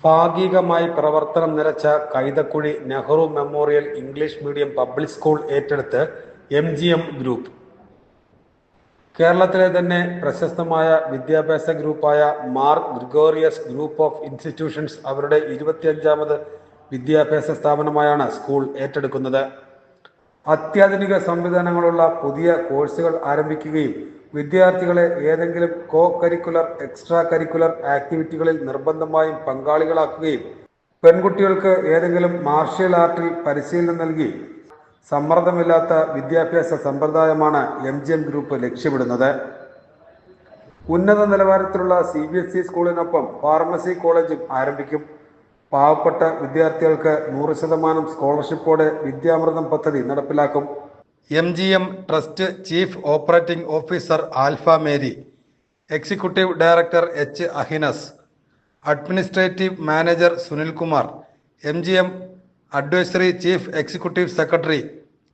ഭാഗികമായി പ്രവർത്തനം നിലച്ച Kaithakuzhi Nehru memorial English medium public school ഏറ്റെടുത്ത് MGM ഗ്രൂപ്പ്. കേരളത്തിലെ തന്നെ പ്രശസ്തമായ വിദ്യാഭ്യാസ ഗ്രൂപ്പായ Mar Gregorios group of institutions അവരുടെ 25ാമത് വിദ്യാഭ്യാസ സ്ഥാപനമായാണ് സ്കൂൾ ഏറ്റെടുക്കുന്നത്. അത്യാധുനിക സംവിധാനങ്ങളുള്ള പുതിയ കോഴ്സുകൾ ആരംഭിക്കുകയും വിദ്യാർത്ഥികളെ ഏതെങ്കിലും കോ-കരിക്കുലർ, എക്സ്ട്രാ കരിക്കുലർ ആക്ടിവിറ്റികളിൽ നിർബന്ധമായും പങ്കാളികളാക്കുകയും പെൺകുട്ടികൾക്ക് ഏതെങ്കിലും മാർഷ്യൽ ആർട്ടിൽ പരിശീലനം നൽകി സമ്മർദ്ദമില്ലാത്ത വിദ്യാഭ്യാസ സമ്പ്രദായമാണ് MGM ഗ്രൂപ്പ് ലക്ഷ്യമിടുന്നത്. ഉന്നത നിലവാരത്തിലുള്ള CBSE സ്കൂളിനൊപ്പം ഫാർമസി കോളേജും ആരംഭിക്കും. പാവപ്പെട്ട വിദ്യാർത്ഥികൾക്ക് 100% സ്കോളർഷിപ്പോടെ വിദ്യാമൃതം പദ്ധതി നടപ്പിലാക്കും. MGM trust chief operating officer alpha Mary, executive director H. Ahinas, administrative manager Sunilkumar, MGM advisory chief executive secretary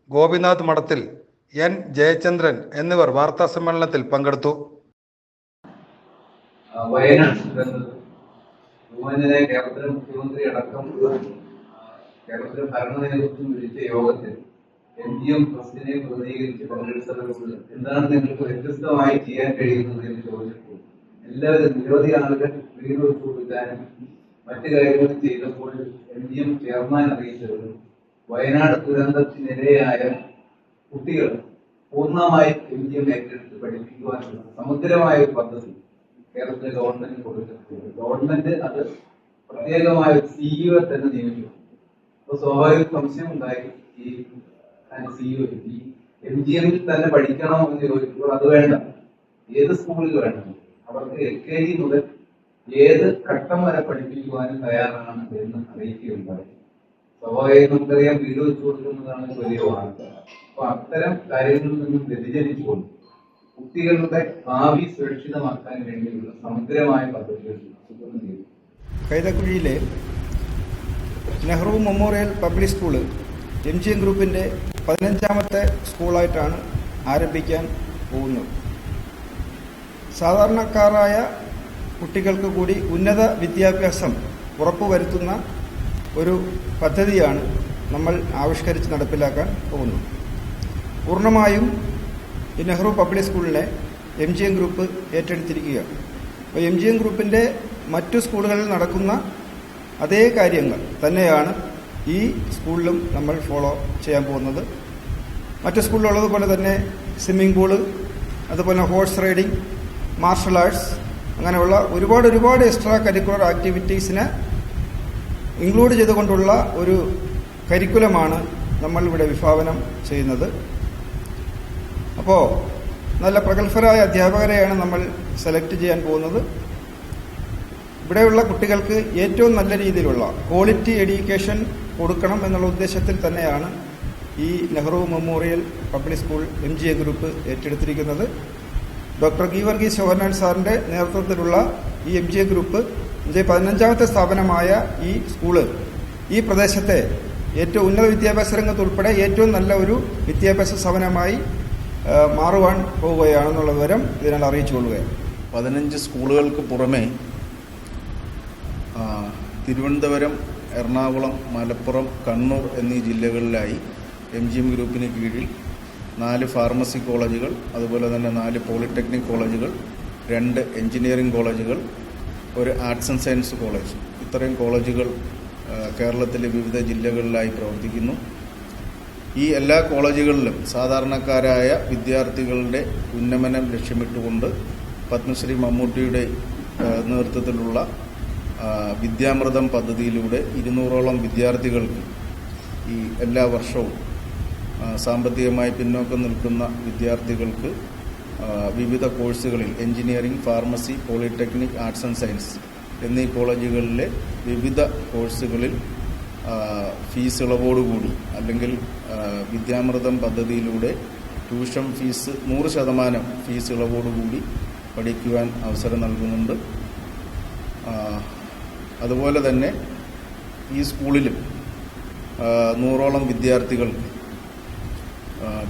Gopinath മഠത്തിൽ, N. ജയചന്ദ്രൻ എന്നിവർ വാർത്താസമ്മേളനത്തിൽ പങ്കെടുത്തു. കേരളത്തിലെ മുഖ്യമന്ത്രി അടക്കമുള്ള കേരളത്തിലെ ഭരണനേതൃത്വം വിളിച്ച യോഗത്തിൽ MGM ട്രസ്റ്റിനെ പ്രതിനിധീകരിച്ച് പങ്കെടുത്തവരോട് എന്താണ് നിങ്ങൾക്ക് വ്യത്യസ്തമായി ചെയ്യാൻ കഴിയുന്നത് എന്ന് ചോദിച്ചപ്പോൾ എല്ലാവരും നിരവധി ആളുകൾ വീട് വെച്ചു കൊടുക്കാനും മറ്റു കാര്യങ്ങളും ചെയ്തപ്പോൾ MGM ചെയർമാൻ അറിയിച്ചത് വയനാട് ദുരന്തത്തിനിരയായ കുട്ടികൾ പൂർണ്ണമായി MGM ഏറ്റെടുത്ത് പഠിപ്പിക്കുവാനുള്ള സമഗ്രമായ ഒരു പദ്ധതി കേരളത്തിലെ ഗവൺമെന്റ് കൊടുത്തിട്ടുണ്ട്. ഗവൺമെന്റ് അത് പ്രത്യേകമായ ഒരു CEO തന്നെ നിയമിച്ചു. അപ്പൊ സ്വാഭാവിക സംശയം ഉണ്ടായി, ഈ CEO ഈ MGM തന്നെ പഠിക്കണോ എന്ന് ചോദിക്കുമ്പോൾ അത് വേണ്ട, ഏത് സ്കൂളിൽ വേണം, അവർക്ക് LKG മുതൽ ഏത് ഘട്ടം വരെ പഠിപ്പിക്കുവാനും തയ്യാറാണ് എന്ന് അറിയിക്കുകയുണ്ടായി. സ്വാഭാവികം നമുക്കറിയാം, വീട് വെച്ചു കൊടുക്കുന്നതാണ് വലിയ വാർത്ത. അപ്പൊ അത്തരം കാര്യങ്ങളിൽ നിന്നും വ്യതിചലിച്ചുകൊണ്ട് കുട്ടികളുടെ ഭാവി സുരക്ഷിതമാക്കാൻ വേണ്ടിയുള്ള സമഗ്രമായ പദ്ധതികൾ കൈതക്കുഴിയിലെ Nehru memorial public school MGM ഗ്രൂപ്പിൻ്റെ 15ാമത്തെ സ്കൂളായിട്ടാണ് ആരംഭിക്കാൻ പോകുന്നത്. സാധാരണക്കാരായ കുട്ടികൾക്ക് കൂടി ഉന്നത വിദ്യാഭ്യാസം ഉറപ്പുവരുത്തുന്ന ഒരു പദ്ധതിയാണ് നമ്മൾ ആവിഷ്കരിച്ച് നടപ്പിലാക്കാൻ പോകുന്നത്. പൂർണ്ണമായും ഈ നെഹ്റു പബ്ലിക് സ്കൂളിനെ MGM ഗ്രൂപ്പ് ഏറ്റെടുത്തിരിക്കുകയാണ്. അപ്പോൾ MGM ഗ്രൂപ്പിൻ്റെ മറ്റു സ്കൂളുകളിൽ നടക്കുന്ന അതേ കാര്യങ്ങൾ തന്നെയാണ് ഈ സ്കൂളിലും നമ്മൾ ഫോളോ ചെയ്യാൻ പോകുന്നത്. മറ്റു സ്കൂളിലുള്ളതുപോലെ തന്നെ സ്വിമ്മിംഗ് പൂള്, അതുപോലെ ഹോഴ്സ് റൈഡിംഗ്, മാർഷൽ ആർട്സ്, അങ്ങനെയുള്ള ഒരുപാട് എക്സ്ട്രാ കരിക്കുലർ ആക്ടിവിറ്റീസിനെ ഇൻക്ലൂഡ് ചെയ്തുകൊണ്ടുള്ള ഒരു കരിക്കുലമാണ് നമ്മൾ ഇവിടെ വിഭാവനം ചെയ്യുന്നത്. അപ്പോൾ നല്ല പ്രഗത്ഭരായ അധ്യാപകരെയാണ് നമ്മൾ സെലക്ട് ചെയ്യാൻ പോകുന്നത്. ഇവിടെയുള്ള കുട്ടികൾക്ക് ഏറ്റവും നല്ല രീതിയിലുള്ള ക്വാളിറ്റി എഡ്യൂക്കേഷൻ കൊടുക്കണം എന്നുള്ള ഉദ്ദേശത്തിൽ തന്നെയാണ് ഈ Nehru memorial public school MGM group ഏറ്റെടുത്തിരിക്കുന്നത്. ഡോക്ടർ ഗീവർഗീസ് യോഹന്നാൻ സാറിൻ്റെ നേതൃത്വത്തിലുള്ള ഈ MGM ഗ്രൂപ്പ് 15ാമത്തെ സ്ഥാപനമായ ഈ സ്കൂള് ഈ പ്രദേശത്തെ ഏറ്റവും ഉന്നത വിദ്യാഭ്യാസ രംഗത്ത് ഉൾപ്പെടെ ഏറ്റവും നല്ല ഒരു വിദ്യാഭ്യാസ സ്ഥാപനമായി മാറുവാൻ പോവുകയാണെന്നുള്ള വിവരം ഇതിനാൽ അറിയിച്ചു കൊള്ളുകയാണ്. 15 സ്കൂളുകൾക്ക് പുറമെ തിരുവനന്തപുരം, എറണാകുളം, മലപ്പുറം, കണ്ണൂർ എന്നീ ജില്ലകളിലായി MGM ഗ്രൂപ്പിന് കീഴിൽ 4 ഫാർമസി കോളേജുകൾ, അതുപോലെ തന്നെ 4 പോളിടെക്നിക് കോളേജുകൾ, 2 എഞ്ചിനീയറിംഗ് കോളേജുകൾ, ഒരു ആർട്സ് ആൻഡ് സയൻസ് കോളേജ്, ഇത്രയും കോളേജുകൾ കേരളത്തിലെ വിവിധ ജില്ലകളിലായി പ്രവർത്തിക്കുന്നു. ഈ എല്ലാ കോളേജുകളിലും സാധാരണക്കാരായ വിദ്യാർത്ഥികളുടെ ഉന്നമനം ലക്ഷ്യമിട്ടുകൊണ്ട് പത്മശ്രീ മമ്മൂട്ടിയുടെ നേതൃത്വത്തിലുള്ള വിദ്യാമൃതം പദ്ധതിയിലൂടെ 200ഓളം വിദ്യാർത്ഥികൾക്ക് ഈ എല്ലാ വർഷവും സാമ്പത്തികമായി പിന്നോക്കം നിൽക്കുന്ന വിദ്യാർത്ഥികൾക്ക് വിവിധ കോഴ്സുകളിൽ engineering, pharmacy, polytechnic, arts and science എന്നീ കോളേജുകളിലെ വിവിധ കോഴ്സുകളിൽ ഫീസ് ഇളവോടുകൂടി അല്ലെങ്കിൽ വിദ്യാമൃതം പദ്ധതിയിലൂടെ ട്യൂഷൻ ഫീസ് 100% ഫീസ് ഇളവോടുകൂടി പഠിക്കുവാൻ അവസരം നൽകുന്നുണ്ട്. അതുപോലെ തന്നെ ഈ സ്കൂളിലും 100ഓളം വിദ്യാർത്ഥികൾക്ക്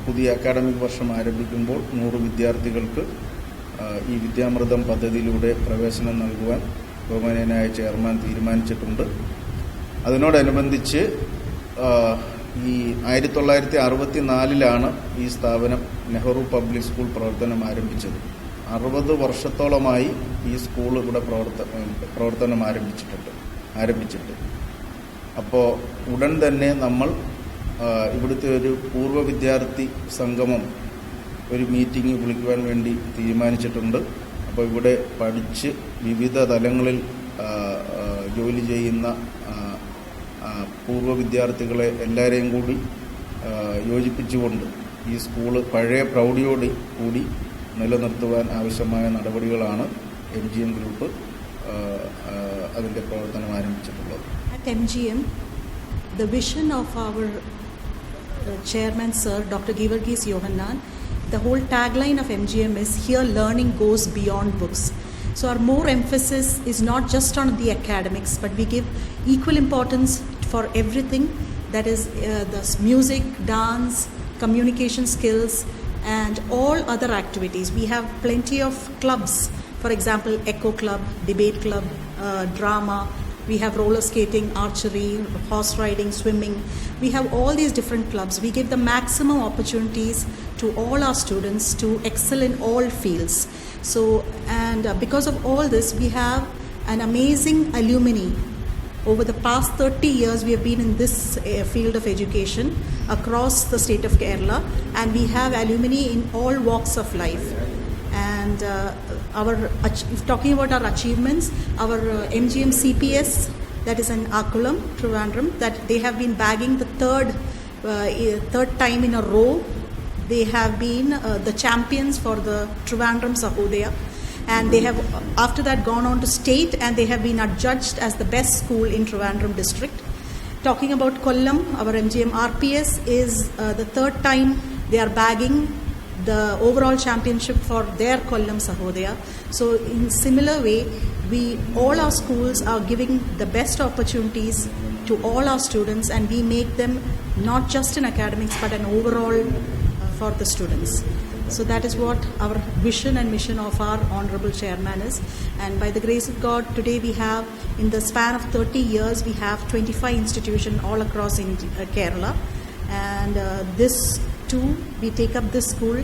പുതിയ അക്കാഡമിക് വർഷം ആരംഭിക്കുമ്പോൾ 100 വിദ്യാർത്ഥികൾക്ക് ഈ വിദ്യാമൃതം പദ്ധതിയിലൂടെ പ്രവേശനം നൽകുവാൻ ബഹുമാനീയനായ ചെയർമാൻ തീരുമാനിച്ചിട്ടുണ്ട്. അതിനോടനുബന്ധിച്ച് ഈ 1964 ഈ സ്ഥാപനം നെഹ്റു പബ്ലിക് സ്കൂൾ പ്രവർത്തനം ആരംഭിച്ചത്. 60 വർഷത്തോളമായി ഈ സ്കൂൾ ഇവിടെ പ്രവർത്തനം ആരംഭിച്ചിട്ട്. അപ്പോൾ ഉടൻ തന്നെ നമ്മൾ ഇവിടുത്തെ ഒരു പൂർവ്വ വിദ്യാർത്ഥി സംഗമം ഒരു മീറ്റിംഗ് വിളിക്കുവാൻ വേണ്ടി തീരുമാനിച്ചിട്ടുണ്ട്. അപ്പോൾ ഇവിടെ പഠിച്ച് വിവിധ തലങ്ങളിൽ ജോലി ചെയ്യുന്ന പൂർവ്വ വിദ്യാർത്ഥികളെ എല്ലാവരെയും കൂടി യോജിപ്പിച്ചുകൊണ്ട് ഈ സ്കൂള് പഴയ പ്രൗഢിയോട് കൂടി നിലനിർത്തുവാൻ ആവശ്യമായ നടപടികളാണ് MGM ഗ്രൂപ്പ് അതിൻ്റെ പ്രവർത്തനം ആരംഭിച്ചിട്ടുള്ളത്. At MGM, the vision of our chairman, Sir Dr. Givargis Yohannan, the whole tagline of MGM is "Here learning goes beyond books." So our more emphasis is not just on the academics, but we give equal importance for everything that is the music, dance, communication skills, and all other activities. We have plenty of clubs. For example, Echo Club, Debate Club, drama. We have roller skating, archery, horse riding, swimming. We have all these different clubs. We give the maximum opportunities to all our students to excel in all fields. So, and because of all this, we have an amazing alumni. Over the past 30 years, we have been in this field of education across the state of Kerala, and we have alumni in all walks of life. And talking about our achievements, our MGM CPS, that is in Akulam, Trivandrum, that they have been bagging the third time in a row. They have been the champions for the Trivandrum Sahodaya, and they have after that gone on to state, and they have been adjudged as the best school in Trivandrum district. Talking about Kollam, our MGM RPS is the third time they are bagging the overall championship for their Kollam Sahodaya. So in similar way, all our schools are giving the best opportunities to all our students, and we make them not just in academics but an overall for the students. So that is what our vision and mission of our honorable chairman is. And by the grace of God, today we have, in the span of 30 years, we have 25 institutions all across Kerala. And this too, we take up this school,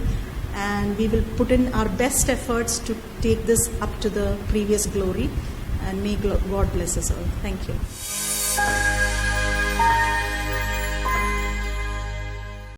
and we will put in our best efforts to take this up to the previous glory. And may God bless us all. Thank you.